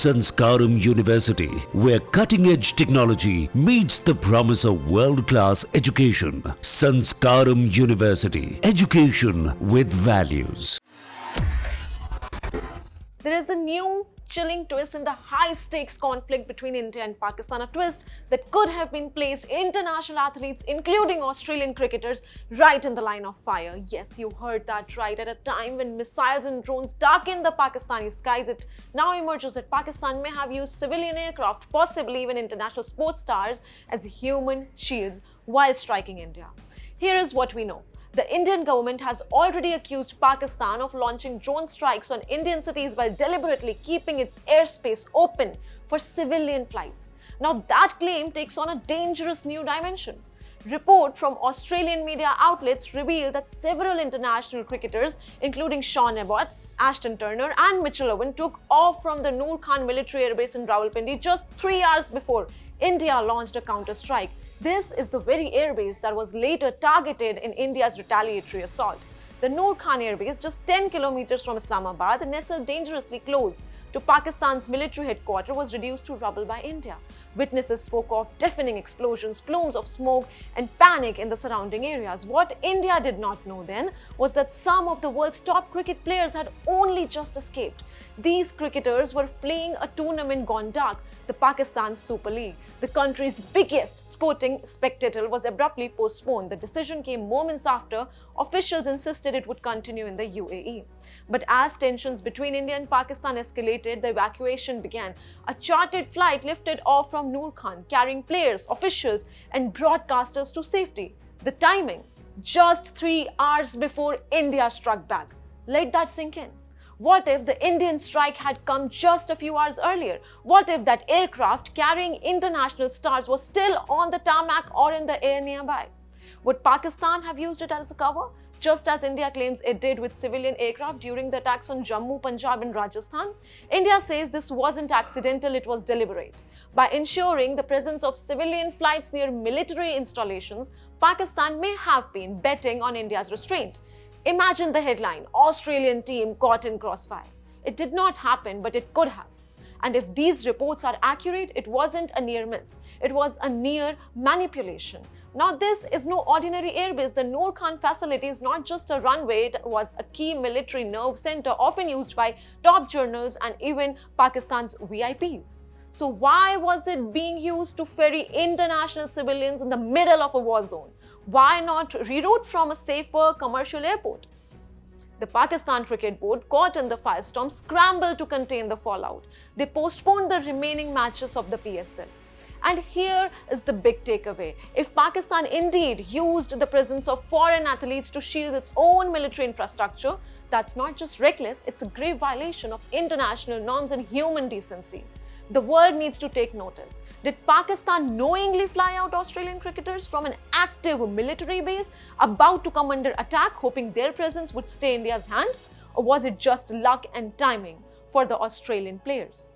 Sanskaram University, where cutting-edge technology meets the promise of world-class education. Sanskaram University, education with values. There is a new chilling twist in the high-stakes conflict between India and Pakistan, a twist that could have been placed international athletes, including Australian cricketers, right in the line of fire. Yes, you heard that right. At a time when missiles and drones darken the Pakistani skies, it now emerges that Pakistan may have used civilian aircraft, possibly even international sports stars, as human shields while striking India. Here is what we know. The Indian government has already accused Pakistan of launching drone strikes on Indian cities while deliberately keeping its airspace open for civilian flights. Now that claim takes on a dangerous new dimension. Report from Australian media outlets reveal that several international cricketers, including Sean Abbott, Ashton Turner and Mitchell Owen, took off from the Nur Khan Military airbase in Rawalpindi just 3 hours before India launched a counter-strike. This is the very airbase that was later targeted in India's retaliatory assault. The Nur Khan airbase, just 10 kilometers from Islamabad, nestled dangerously close to Pakistan's military headquarters, was reduced to rubble by India. Witnesses spoke of deafening explosions, plumes of smoke, and panic in the surrounding areas. What India did not know then was that some of the world's top cricket players had only just escaped. These cricketers were playing a tournament gone dark, the Pakistan Super League. The country's biggest sporting spectacle was abruptly postponed. The decision came moments after officials insisted it would continue in the UAE. But as tensions between India and Pakistan escalated, the evacuation began. A chartered flight lifted off from Nur Khan, carrying players, officials, and broadcasters to safety. The timing, just 3 hours before India struck back. Let that sink in. What if the Indian strike had come just a few hours earlier? What if that aircraft carrying international stars was still on the tarmac or in the air nearby? Would Pakistan have used it as a cover, just as India claims it did with civilian aircraft during the attacks on Jammu, Punjab and Rajasthan? India says this wasn't accidental, it was deliberate. By ensuring the presence of civilian flights near military installations, Pakistan may have been betting on India's restraint. Imagine the headline, Australian team caught in crossfire. It did not happen, but it could have. And if these reports are accurate, it wasn't a near miss. It was a near manipulation. Now, this is no ordinary airbase. The Nur Khan facility is not just a runway. It was a key military nerve center, often used by top journals and even Pakistan's VIPs. So why was it being used to ferry international civilians in the middle of a war zone? Why not reroute from a safer commercial airport? The Pakistan Cricket Board, caught in the firestorm, scrambled to contain the fallout. They postponed the remaining matches of the PSL. And here is the big takeaway. If Pakistan indeed used the presence of foreign athletes to shield its own military infrastructure, that's not just reckless, it's a grave violation of international norms and human decency. The world needs to take notice. Did Pakistan knowingly fly out Australian cricketers from an active military base about to come under attack, hoping their presence would stay in India's hand? Or was it just luck and timing for the Australian players?